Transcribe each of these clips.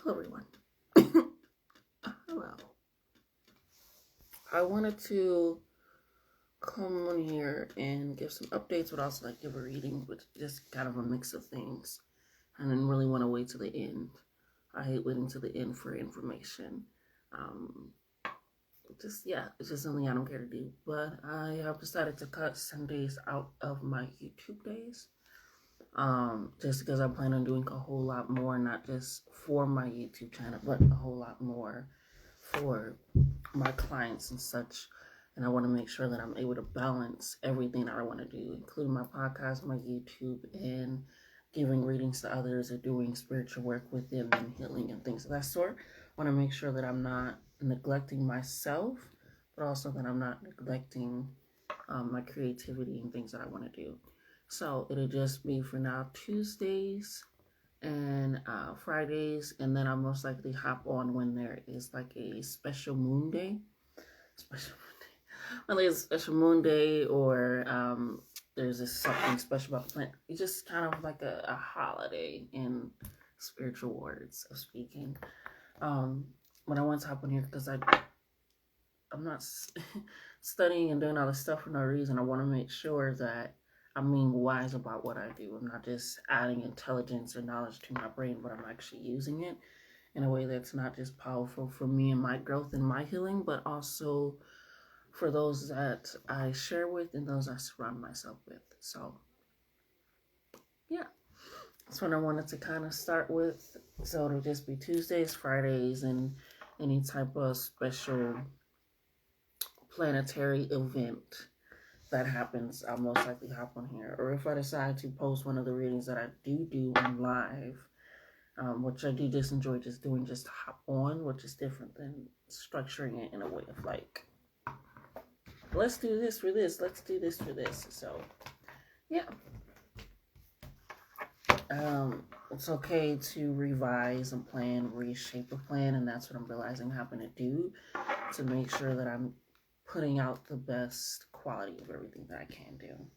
Hello, everyone. Hello. I wanted to come on here and give some updates, but also like give a reading, but just kind of a mix of things. I didn't really want to wait to the end. I hate waiting to the end for information. Um, it's just something I don't care to do. But I have decided to cut some days out of my YouTube days. Just because I plan on doing a whole lot more, not just for my YouTube channel, but a whole lot more for my clients and such. And I want to make sure that I'm able to balance everything that I want to do, including my podcast, my YouTube, and giving readings to others or doing spiritual work with them and healing and things of that sort. I want to make sure that I'm not neglecting myself, but also that I'm not neglecting my creativity and things that I want to do. So it'll just be for now Tuesdays and Fridays, and then I'll most likely hop on when there is like a special moon day. Special moon day. Well, there's a special moon day, or there's just something special about the planet. It's just kind of like a holiday in spiritual words of speaking. But I want to hop on here because I'm not studying and doing all this stuff for no reason. I want to make sure that I'm being wise about what I do. I'm not just adding intelligence or knowledge to my brain, but I'm actually using it in a way that's not just powerful for me and my growth and my healing, but also for those that I share with and those I surround myself with. So, yeah, that's what I wanted to kind of start with. So it'll just be Tuesdays, Fridays, and any type of special planetary event that happens, I'll most likely hop on here. Or if I decide to post one of the readings that I do on live, which I do just enjoy just doing, just to hop on, which is different than structuring it in a way of like, let's do this for this, let's do this for this. So, yeah. It's okay to revise and plan, reshape a plan, and that's what I'm realizing I'm having to do to make sure that I'm putting out the best quality of everything that I can do.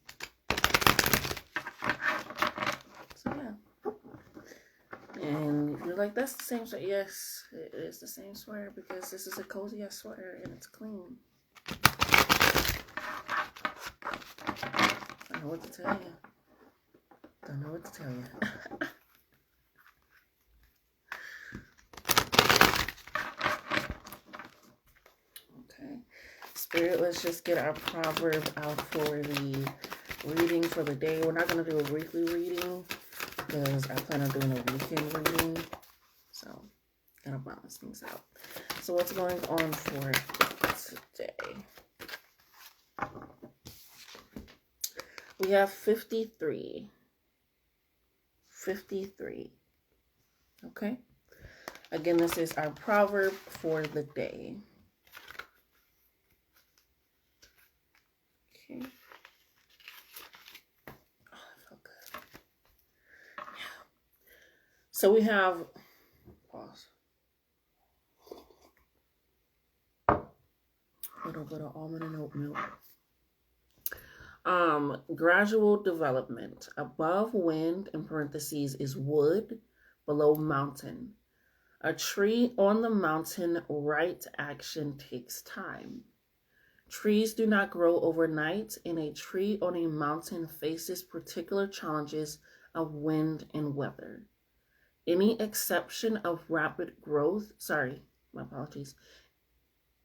So yeah. And you're like, that's the same sweater. Yes, it is the same sweater because this is a cozy ass sweater and it's clean. I don't know what to tell you. Don't know what to tell you. Okay. Spirit, let's just get our proverb out for the reading for the day. We're not going to do a weekly reading because I plan on doing a weekend reading. So, gotta balance things out. So, what's going on for today? We have 53. 53. Okay? Again, this is our proverb for the day. Okay. Oh, that felt good. Yeah. So we have, pause. A little bit of almond and oat milk. Gradual development. Above wind, in parentheses, is wood. Below mountain. A tree on the mountain, right action takes time. Trees do not grow overnight, and a tree on a mountain faces particular challenges of wind and weather. Any exception of rapid growth,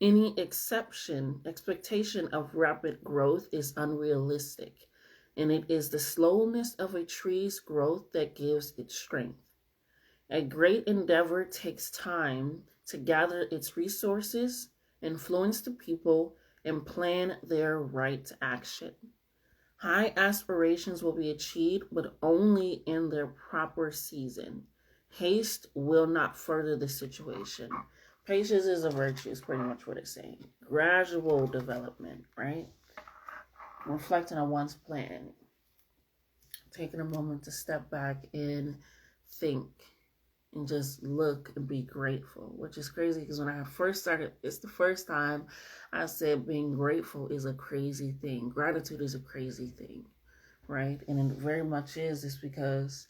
Any expectation of rapid growth is unrealistic, and it is the slowness of a tree's growth that gives it strength. A great endeavor takes time to gather its resources, influence the people, and plan their right action. High aspirations will be achieved, but only in their proper season. Haste will not further the situation. Patience is a virtue, is pretty much what it's saying. Gradual development, right? Reflecting on one's plan. Taking a moment to step back and think and just look and be grateful, which is crazy because when I first started, it's the first time I said being grateful is a crazy thing. Gratitude is a crazy thing, right? And it very much is because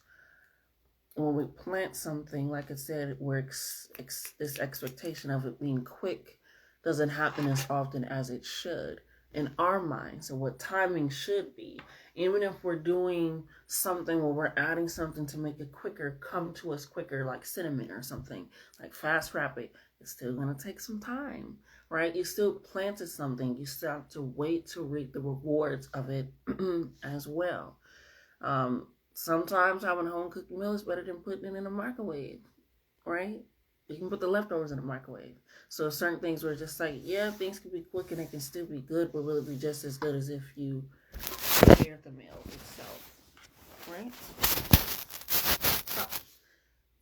when we plant something, like I said, this expectation of it being quick doesn't happen as often as it should in our minds. So what timing should be, even if we're doing something where we're adding something to make it quicker, come to us quicker, like cinnamon or something, like fast rapid, it's still going to take some time, right? You still planted something. You still have to wait to reap the rewards of it as well. Sometimes having a home cooked meal is better than putting it in a microwave, right? You can put the leftovers in the microwave. So certain things were just like, yeah, things can be quick and they can still be good, but will it be just as good as if you prepared the meal itself, right? So,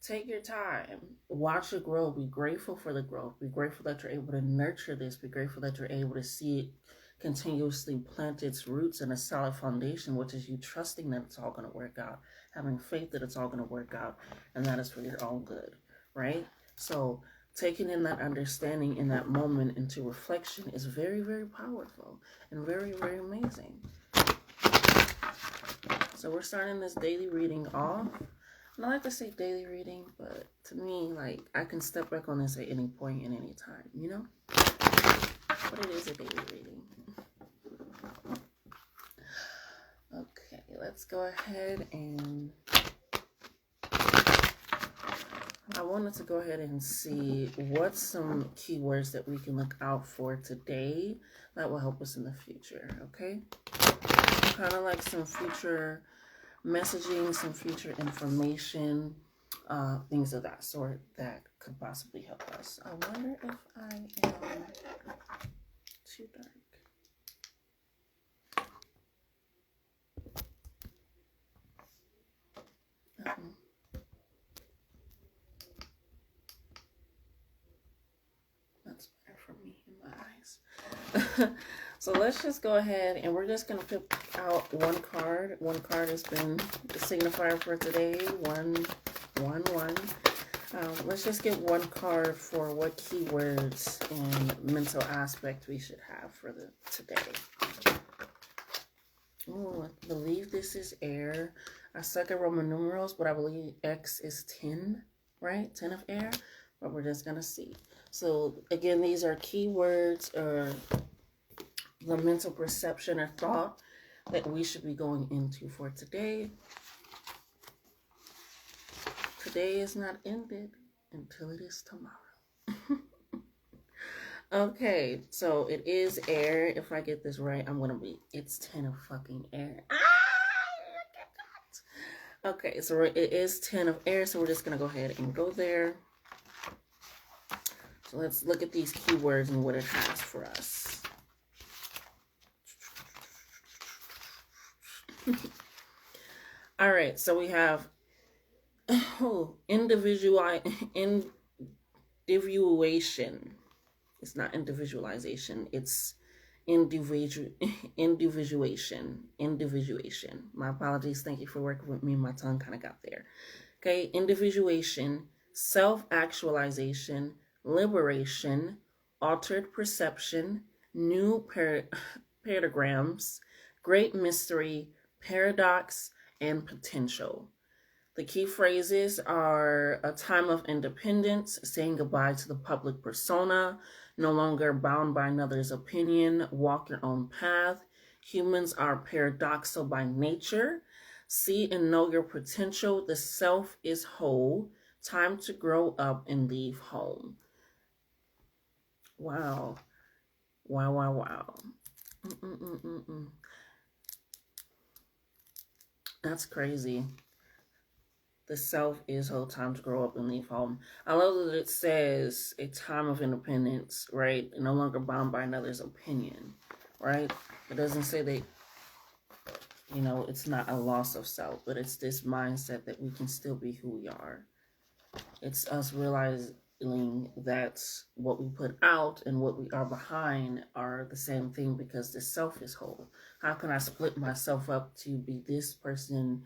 take your time, watch it grow, be grateful for the growth, be grateful that you're able to nurture this, be grateful that you're able to see it continuously plant its roots in a solid foundation, which is you trusting that it's all going to work out, having faith that it's all going to work out, and that is for your own good, right? So taking in that understanding in that moment into reflection is very, very powerful and very, very amazing. So we're starting this daily reading off. And I like to say daily reading, but to me, like, I can step back on this at any point and any time, you know? But it is a daily reading. Okay, let's go ahead and I wanted to go ahead and see what's some keywords that we can look out for today that will help us in the future, okay? Kind of like some future messaging, some future information, things of that sort that could possibly help us. I wonder if I am too dark. That's better for me in my eyes. So let's just go ahead and we're just going to pick out one card. One card has been the signifier for today. One. Let's just get one card for what keywords and mental aspect we should have for today. Oh, I believe this is air. I suck at Roman numerals, but I believe X is 10, right? 10 of air. But we're just going to see. So again, these are keywords or the mental perception or thought that we should be going into for today. Today is not ended until it is tomorrow. Okay, so it is air. If I get this right, I'm gonna be, it's 10 of fucking air. Okay, so it is 10 of air, so we're just gonna go ahead and go there. So let's look at these keywords and what it has for us. All right, so we have individuation. It's not individualization. It's individuation. My apologies. Thank you for working with me. My tongue kind of got there. Okay, individuation, self-actualization, liberation, altered perception, new paradigms, great mystery, paradox, and potential. The key phrases are a time of independence, saying goodbye to the public persona, no longer bound by another's opinion, walk your own path. Humans are paradoxical by nature. See and know your potential. The self is whole. Time to grow up and leave home. Wow. Wow. That's crazy. The self is whole, time to grow up and leave home. I love that it says a time of independence, right? No longer bound by another's opinion, right? It doesn't say that, it's not a loss of self, but it's this mindset that we can still be who we are. It's us realizing that what we put out and what we are behind are the same thing because the self is whole. How can I split myself up to be this person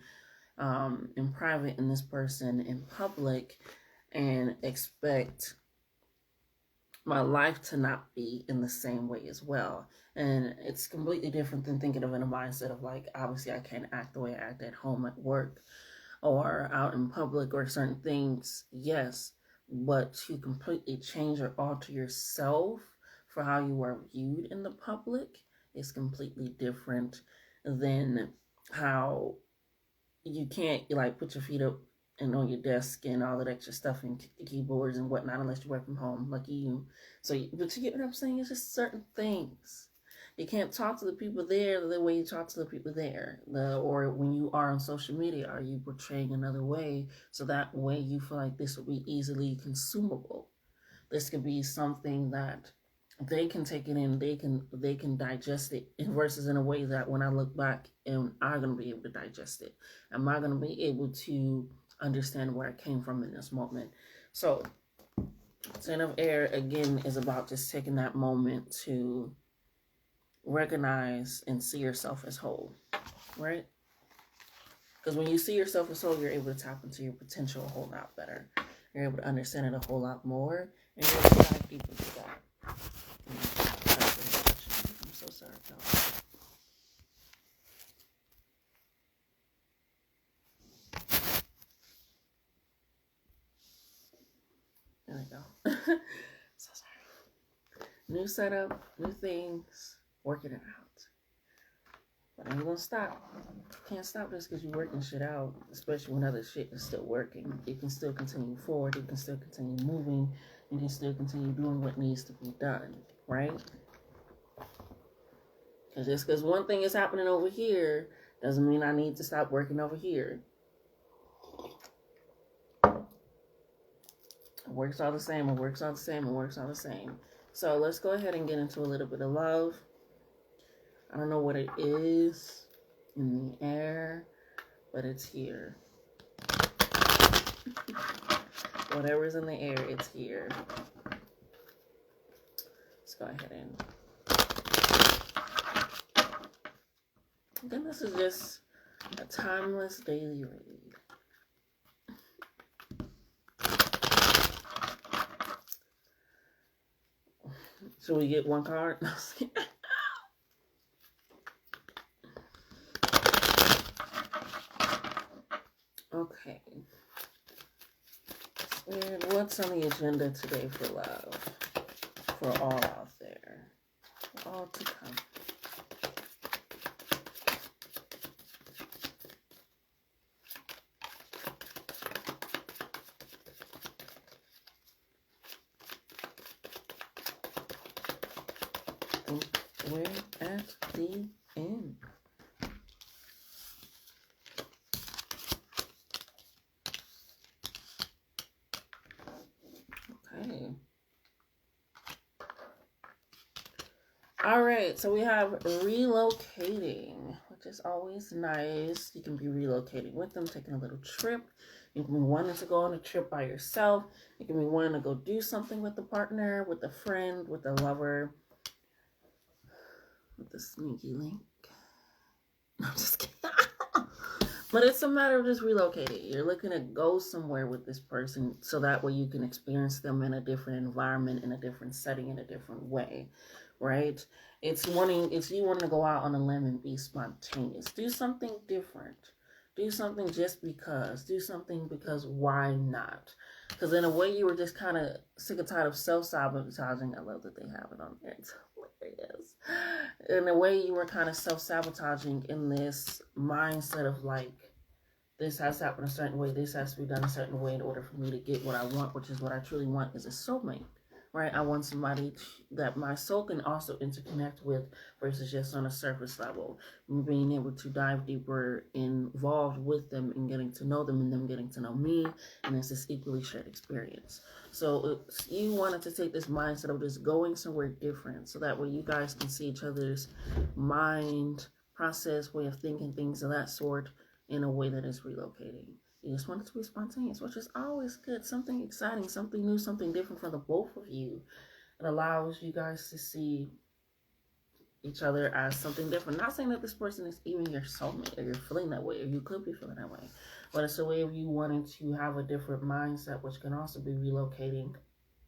in private and this person in public and expect my life to not be in the same way as well? And it's completely different than thinking of it in a mindset of like, obviously I can't act the way I act at home, at work, or out in public or certain things, yes, but to completely change or alter yourself for how you are viewed in the public is completely different than how you can't like put your feet up and on your desk and all that extra stuff and keyboards and whatnot unless you work from home, lucky you. So, but you get what I'm saying? It's just certain things. You can't talk to the people there the way you talk to the people there. Or when you are on social media, are you portraying another way so that way you feel like this will be easily consumable? This could be something that they can take it in, they can digest it, versus in a way that when I look back, am I going to be able to digest it? Am I going to be able to understand where I came from in this moment? So, Ten of Air again is about just taking that moment to recognize and see yourself as whole, right? Because when you see yourself as whole, you're able to tap into your potential a whole lot better. You're able to understand it a whole lot more, and you're able to dive deeper into that. I'm so sorry, y'all. There we go. So sorry. New setup, new things, working it out. But I ain't gonna stop. Can't stop this because you're working shit out, especially when other shit is still working. You can still continue forward, you can still continue moving, you can still continue doing what needs to be done, right? Because just because one thing is happening over here doesn't mean I need to stop working over here. It works all the same, it works all the same, it works all the same. So let's go ahead and get into a little bit of love. I don't know what it is in the air, but it's here. Whatever's in the air, it's here. Let's go ahead and... Again, this is just a timeless daily read. Should we get one card? Okay. And what's on the agenda today for love? For all out there. For all to come. And we're at the end. Okay. All right, so we have relocating, which is always nice. You can be relocating with them, taking a little trip. You can be wanting to go on a trip by yourself. You can be wanting to go do something with a partner, with a friend, with a lover, with a sneaky link. No, I'm just kidding. But it's a matter of just relocating. You're looking to go somewhere with this person so that way you can experience them in a different environment, in a different setting, in a different way, right? It's you wanting to go out on a limb and be spontaneous. Do something different. Do something just because. Do something because why not? Because in a way you were just kind of sick and tired of self-sabotaging. I love that they have it on there. It's hilarious. In a way you were kind of self-sabotaging in this mindset of like, this has to happen a certain way, this has to be done a certain way in order for me to get what I want, which is what I truly want is a soulmate, right? I want somebody that my soul can also interconnect with versus just on a surface level. Being able to dive deeper, involved with them and getting to know them and them getting to know me, and it's this equally shared experience. So you wanted to take this mindset of just going somewhere different so that way you guys can see each other's mind, process, way of thinking, things of that sort in a way that is relocating. You just want it to be spontaneous, which is always good. Something exciting, something new, something different for the both of you. It allows you guys to see each other as something different. Not saying that this person is even your soulmate or you're feeling that way or you could be feeling that way. But it's a way of you wanting to have a different mindset, which can also be relocating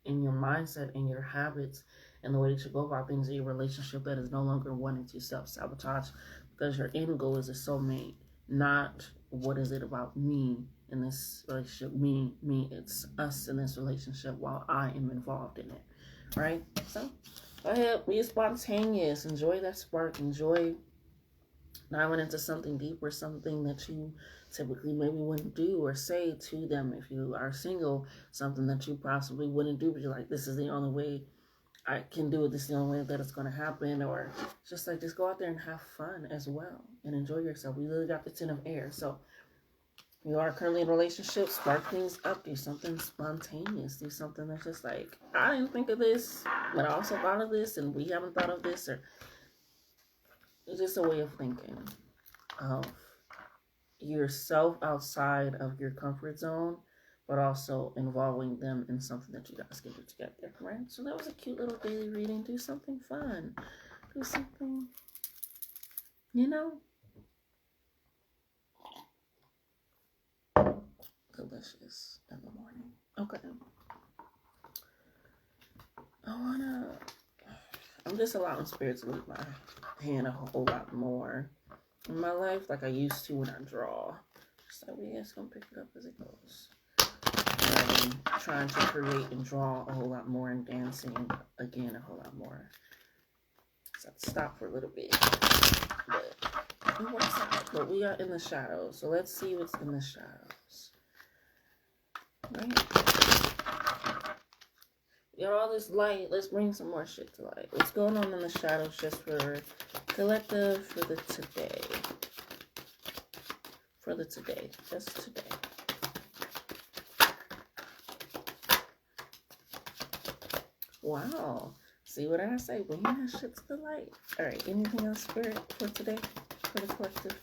in your mindset and your habits and the way that you go about things in your relationship that is no longer wanting to self-sabotage because your end goal is a soulmate, not what is it about me in this relationship? Me, it's us in this relationship while I am involved in it, right? So go ahead, be spontaneous, enjoy that spark, enjoy diving into something deeper, something that you typically maybe wouldn't do or say to them if you are single, something that you possibly wouldn't do, but you're like, this is the only way I can do it, this is the only way that it's going to happen, or just like, just go out there and have fun as well and enjoy yourself. We literally got the 10 of air, so you are currently in a relationship, spark things up, do something spontaneous, do something that's just like, I didn't think of this, but I also thought of this, and we haven't thought of this, or it's just a way of thinking of yourself outside of your comfort zone, but also involving them in something that you guys can do together, right? So that was a cute little daily reading. Do something fun. Do something, delicious in the morning. Okay. I'm just allowing spirit to leave my hand a whole lot more in my life, like I used to when I draw. So we just gonna pick it up as it goes. I'm trying to create and draw a whole lot more, and dancing again a whole lot more. So I stopped for a little bit, but it works out. But we are in the shadows, so let's see what's in the shadows. Right? We got all this light. Let's bring some more shit to light. What's going on in the shadows just for collective, for the today? For the today, just today. Wow. See what I say? Bring that shit to the light. All right. Anything else, spirit, for today? For the collective?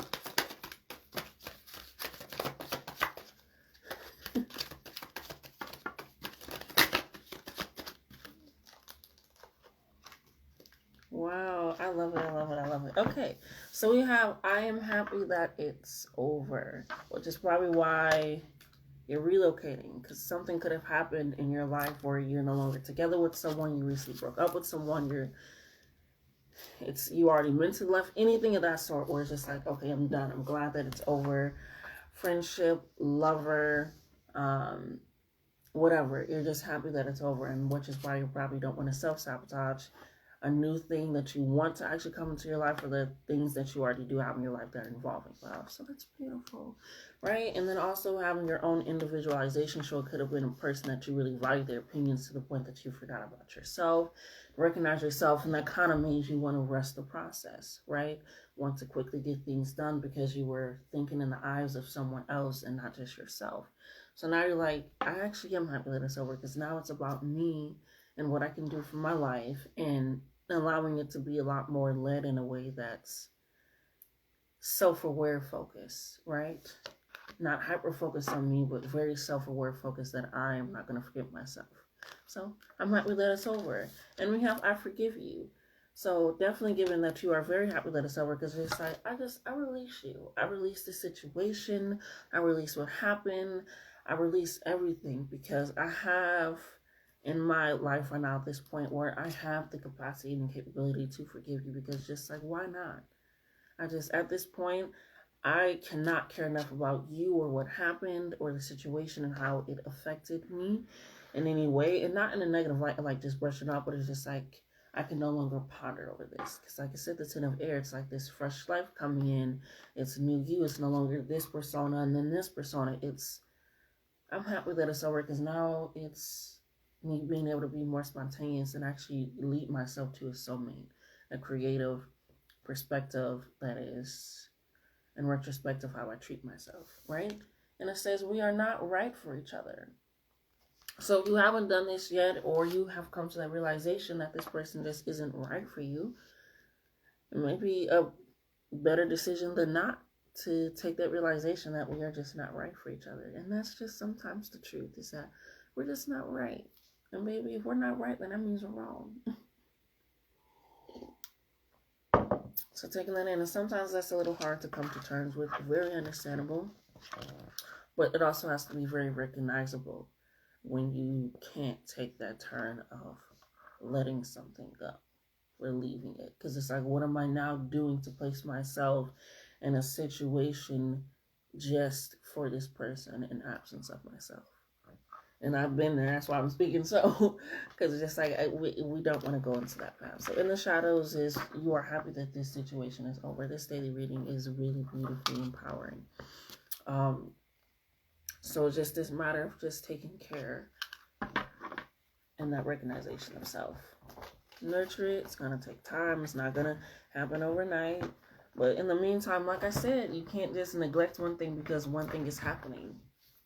Wow. I love it. I love it. I love it. Okay. So we have, I am happy that it's over, which is probably why you're relocating, because something could have happened in your life where you're no longer together with someone, you recently broke up with someone, you already mentally left, anything of that sort, where it's just like, okay, I'm done. I'm glad that it's over. Friendship, lover, whatever. You're just happy that it's over, and which is why you probably don't want to self-sabotage a new thing that you want to actually come into your life, or the things that you already do have in your life that are involving love. So that's beautiful, right? And then also having your own individualization. So it could have been a person that you really valued their opinions to the point that you forgot about yourself, recognize yourself, and that kind of means you want to rush the process, right? Want to quickly get things done because you were thinking in the eyes of someone else and not just yourself. So now you're like, I actually am happy that it's over, because now it's about me and what I can do for my life, and allowing it to be a lot more led in a way that's self-aware focus, right? Not hyper-focused on me, but very self-aware focus that I am not going to forget myself. So I'm happy that it's over. And we have I forgive you. So definitely, given that you are very happy that it's over, because it's like, I release you. I release the situation. I release what happened. I release everything, because I have in my life right now at this point where I have the capacity and capability to forgive you, because just like, why not? At this point, I cannot care enough about you or what happened or the situation and how it affected me in any way, and not in a negative light, like just brushing off, but it's just like, I can no longer ponder over this, because like I said, the 10 of air, it's like this fresh life coming in. It's new you. It's no longer this persona and then this persona. I'm happy that it's over, because now it's me being able to be more spontaneous and actually lead myself to a soulmate, a creative perspective that is in retrospective how I treat myself, right? And it says we are not right for each other. So if you haven't done this yet, or you have come to that realization that this person just isn't right for you, it may be a better decision than not to take that realization that we are just not right for each other. And that's just sometimes the truth, is that we're just not right. And maybe if we're not right, then that means we're wrong. So taking that in, and sometimes that's a little hard to come to terms with, very understandable. But it also has to be very recognizable when you can't take that turn of letting something go, or leaving it. Because it's like, what am I now doing to place myself in a situation just for this person in absence of myself. And I've been there. That's why I'm speaking so, because it's just like we don't want to go into that path. So in the shadows is you are happy that this situation is over. This daily reading is really beautifully empowering. So just this matter of just taking care and that recognition of self. Nurture it. It's gonna take time. It's not gonna happen overnight. But in the meantime, like I said, you can't just neglect one thing because one thing is happening.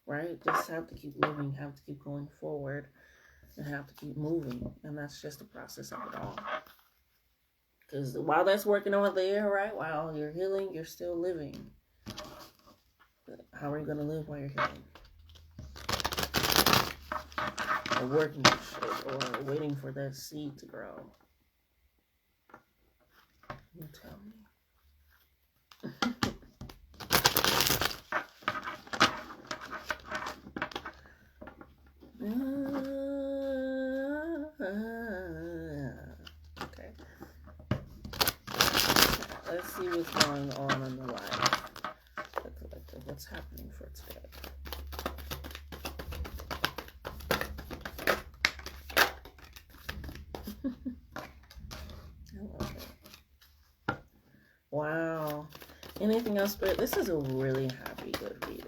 Right? Just have to keep living, have to keep going forward, and have to keep moving. And that's just the process of it all. Because while that's working over there, right, while you're healing, you're still living. But how are you going to live while you're healing? Or working for shit, or waiting for that seed to grow? You tell me. Okay. Let's see what's going on in the life. The collective. What's happening for today? I love it. Wow. Anything else, Spirit? This is a really happy, good reading.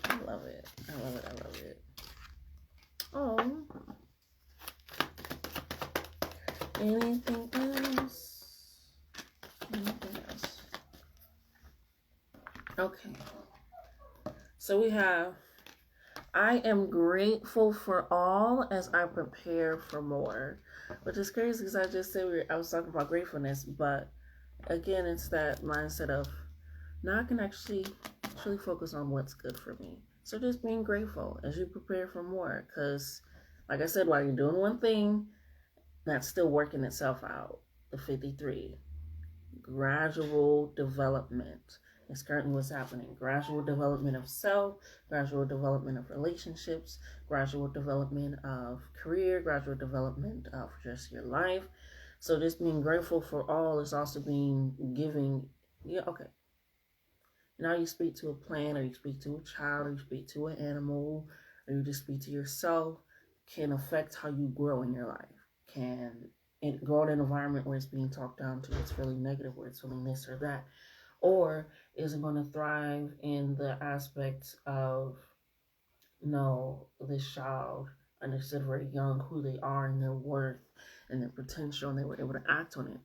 I love it. I love it. I love it. Oh. Anything else? Anything else? Okay. So we have, I am grateful for all as I prepare for more. Which is crazy because I just said I was talking about gratefulness, but again, it's that mindset of now I can actually truly focus on what's good for me. So just being grateful as you prepare for more. Because, like I said, while you're doing one thing, that's still working itself out. The 53. Gradual development is currently what's happening. Gradual development of self, gradual development of relationships, gradual development of career, gradual development of just your life. So just being grateful for all is also being giving. Yeah, okay. Now you speak to a plant, or you speak to a child, or you speak to an animal, or you just speak to yourself, can affect how you grow in your life. Can it grow in an environment where it's being talked down to, it's feeling negative, where it's feeling this or that? Or is it going to thrive in the aspect of, no, this child understood very young who they are and their worth and their potential, and they were able to act on it?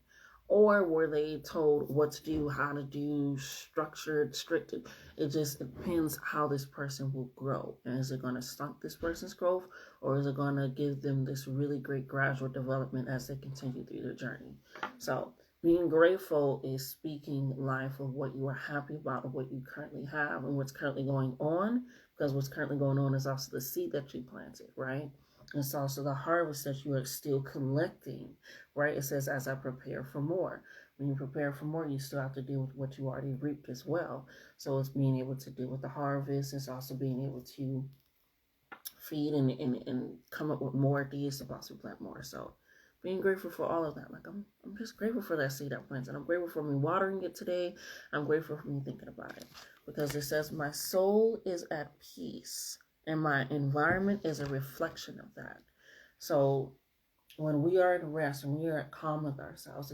Or were they told what to do, how to do, structured, stricted? It just depends how this person will grow. And is it going to stunt this person's growth, or is it going to give them this really great gradual development as they continue through their journey? So being grateful is speaking life of what you are happy about, of what you currently have and what's currently going on, because what's currently going on is also the seed that you planted, right? It's also the harvest that you are still collecting, right? It says, as I prepare for more. When you prepare for more, you still have to deal with what you already reaped as well. So it's being able to deal with the harvest. It's also being able to feed and come up with more ideas to possibly plant more. So being grateful for all of that. Like I'm just grateful for that seed I planted. I'm grateful for me watering it today. I'm grateful for me thinking about it. Because it says, my soul is at peace and my environment is a reflection of that. So when we are at rest, when we are at calm with ourselves,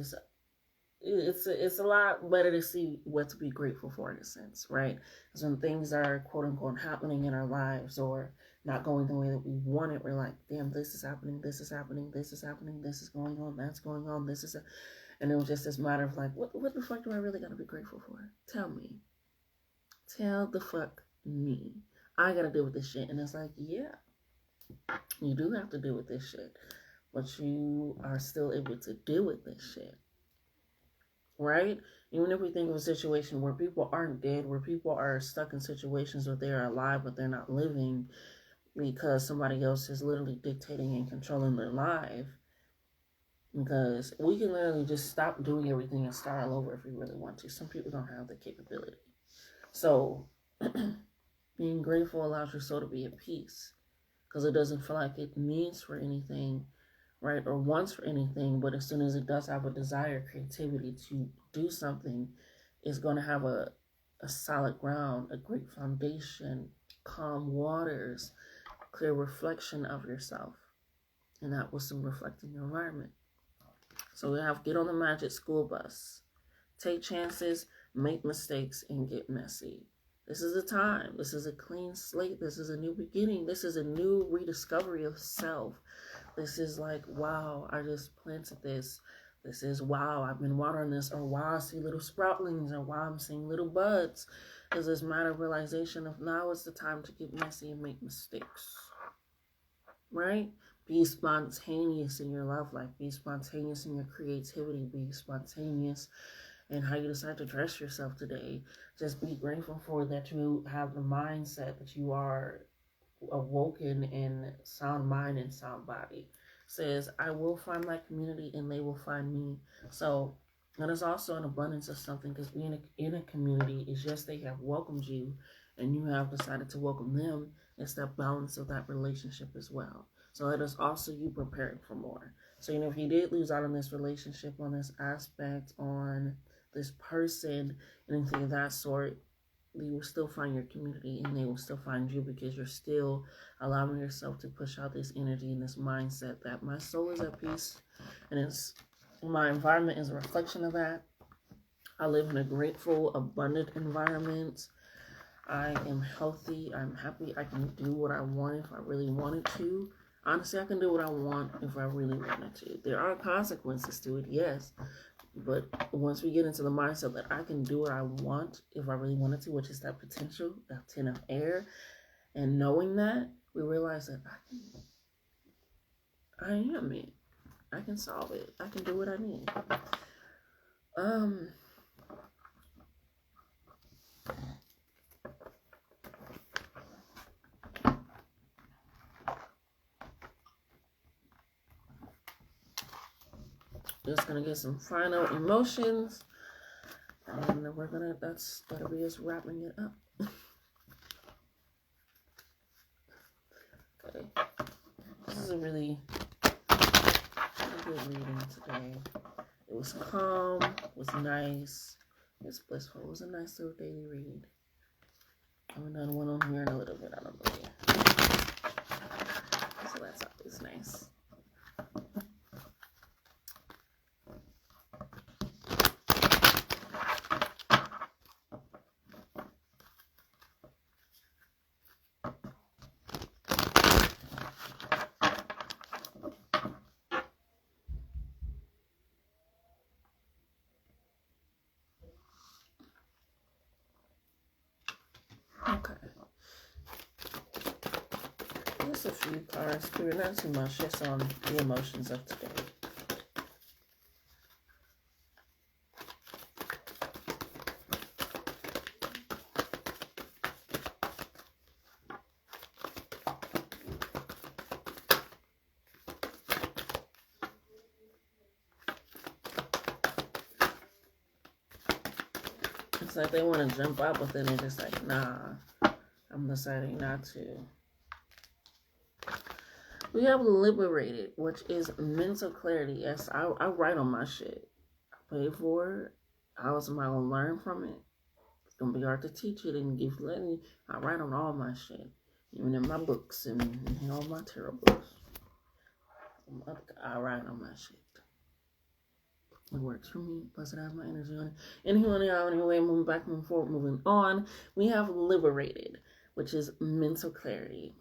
it's a lot better to see what to be grateful for, in a sense, right? Because when things are quote unquote happening in our lives or not going the way that we want it, we're like, damn, this is happening, this is happening, this is happening, this is going on, that's going on, and it was just this matter of like, what the fuck do I really gotta be grateful for? Tell me. Tell the fuck me. I gotta deal with this shit. And it's like, yeah, you do have to deal with this shit, but you are still able to deal with this shit, right? Even if we think of a situation where people aren't dead, where people are stuck in situations where they're alive but they're not living because somebody else is literally dictating and controlling their life, because we can literally just stop doing everything and start all over if we really want to. Some people don't have the capability. So being grateful allows your soul to be at peace, because it doesn't feel like it needs for anything, right, or wants for anything. But as soon as it does have a desire, creativity to do something, is going to have a solid ground, a great foundation, calm waters, clear reflection of yourself. And that will soon reflect in your environment. So we have get on the magic school bus. Take chances, make mistakes, and get messy. This is a time. This is a clean slate. This is a new beginning. This is a new rediscovery of self. This is like, wow, I just planted this. This is, wow, I've been watering this. Or, wow, I see little sproutlings. Or, wow, I'm seeing little buds. There's this matter of realization of now is the time to get messy and make mistakes. Right? Be spontaneous in your love life. Be spontaneous in your creativity. Be spontaneous in how you decide to dress yourself today. Just be grateful for that you have the mindset that you are awoken in sound mind and sound body. Says, I will find my community and they will find me. So that is also an abundance of something, because being in a community is just they have welcomed you and you have decided to welcome them. It's that balance of that relationship as well. So it is also you preparing for more. So, if you did lose out on this relationship, on this aspect, on this person, anything of that sort, you will still find your community and they will still find you, because you're still allowing yourself to push out this energy and this mindset that my soul is at peace and my environment is a reflection of that. I live in a grateful, abundant environment. I am healthy. I'm happy. I can do what I want if I really wanted to. Honestly, I can do what I want if I really wanted to. There are consequences to it, yes. But once we get into the mindset that I can do what I want if I really wanted to, which is that potential, that 10 of air, and knowing that, we realize that I am it. I can solve it. I can do what I need. Just gonna get some final emotions, and that'll be us wrapping it up. Okay, this is a really good reading today. It was calm, it was nice, it was blissful. It was a nice little daily read. I haven't done one on here in a little bit, I don't believe. So that's always nice. Okay. Just a few cards, Spirit, not too much, just on the emotions of today. It's like they want to jump out, but then they're just like, nah, I'm deciding not to. We have liberated, which is mental clarity. Yes, I write on my shit. I pay for it. How am I going to learn from it? It's going to be hard to teach it and give letting. I write on all my shit. Even in my books and in all my tarot books. I write on my shit. It works for me. Plus it has my energy on it. Anyway, moving back, moving forward, moving on. We have liberated, which is mental clarity.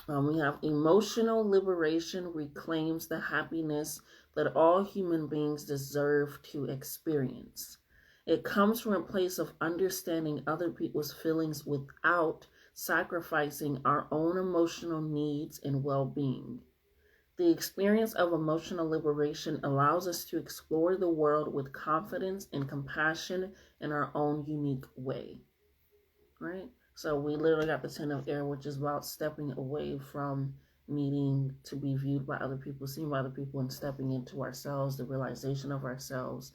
We have emotional liberation reclaims the happiness that all human beings deserve to experience. It comes from a place of understanding other people's feelings without sacrificing our own emotional needs and well-being. The experience of emotional liberation allows us to explore the world with confidence and compassion in our own unique way. Right? So we literally got the 10 of air, which is about stepping away from needing to be viewed by other people, seen by other people, and stepping into ourselves, the realization of ourselves.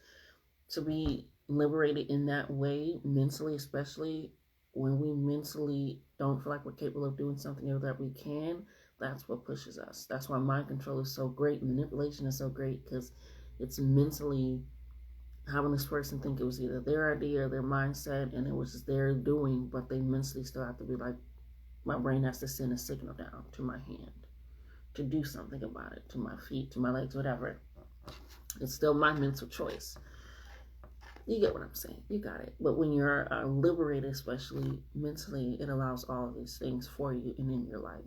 To be liberated in that way, mentally, especially when we mentally don't feel like we're capable of doing something or that we can, that's what pushes us. That's why mind control is so great. Manipulation is so great, because it's mentally having this person think it was either their idea or their mindset and it was just their doing, but they mentally still have to be like, my brain has to send a signal down to my hand to do something about it, to my feet, to my legs, whatever. It's still my mental choice. You get what I'm saying. You got it. But when you're liberated, especially mentally, it allows all of these things for you and in your life,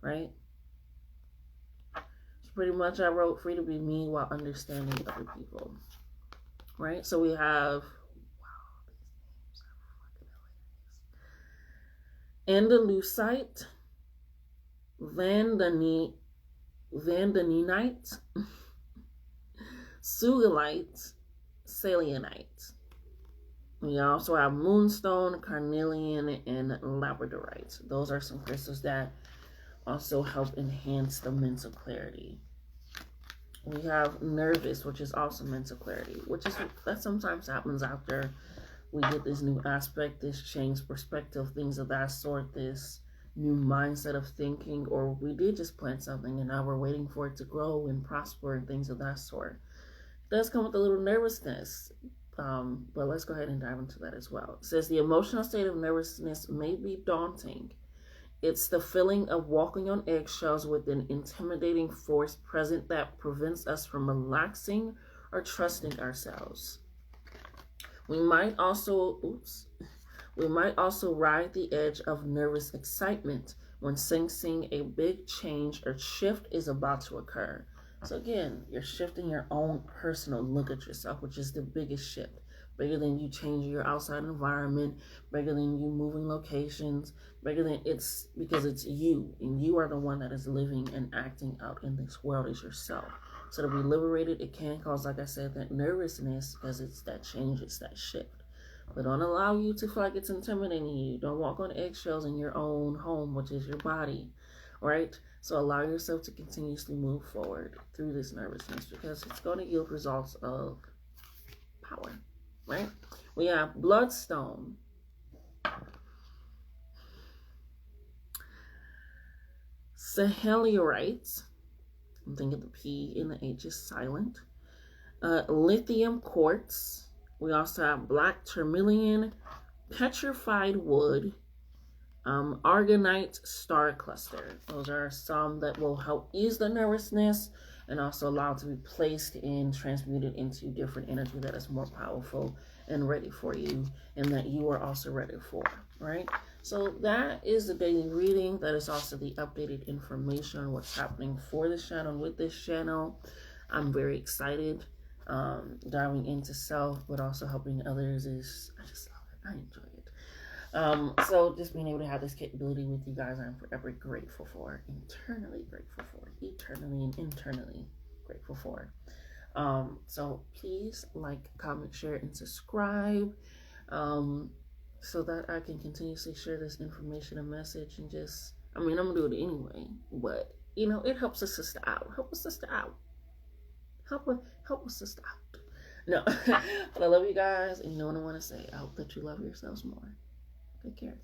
right? So pretty much I wrote free to be me while understanding other people, right? So we have, Andalusite, Vandanite, Sugalite, Selenite. We also have moonstone, carnelian, and labradorite. Those are some crystals that also help enhance the mental clarity. We have nervous, which is also mental clarity, which is that sometimes happens after we get this new aspect, this change perspective, things of that sort, this new mindset of thinking, or we did just plant something and now we're waiting for it to grow and prosper and things of that sort. It does come with a little nervousness, but let's go ahead and dive into that as well. It says the emotional state of nervousness may be daunting. It's the feeling of walking on eggshells with an intimidating force present that prevents us from relaxing or trusting ourselves. We might also ride the edge of nervous excitement when sensing a big change or shift is about to occur. So again, you're shifting your own personal look at yourself, which is the biggest shift. Bigger than you changing your outside environment, bigger than you moving locations, bigger than it's because it's you, and you are the one that is living and acting out in this world as yourself. So to be liberated, it can cause, like I said, that nervousness because it's that change, it's that shift. But don't allow you to feel like it's intimidating you. Don't walk on eggshells in your own home, which is your body, right? So allow yourself to continuously move forward through this nervousness because it's going to yield results of power, right? We have bloodstone, sahelierite. I'm thinking the P and the H is silent. Lithium quartz. We also have black tourmaline, petrified wood, Argonite star cluster. Those are some that will help ease the nervousness and also allow it to be placed and transmuted into different energy that is more powerful and ready for you and that you are also ready for, right? So that is the daily reading. That is also the updated information on what's happening for this channel, with this channel. I'm very excited. Diving into self, but also helping others I just love it. I enjoy it. So just being able to have this capability with you guys, I'm forever grateful for, eternally grateful for, eternally and internally grateful for. So please like, comment, share, and subscribe, so that I can continuously share this information and message and I'm gonna do it anyway, but it helps a sister out. Help a sister out. Help a sister out. No, but I love you guys, and you know what I want to say. I hope that you love yourselves more. Take care.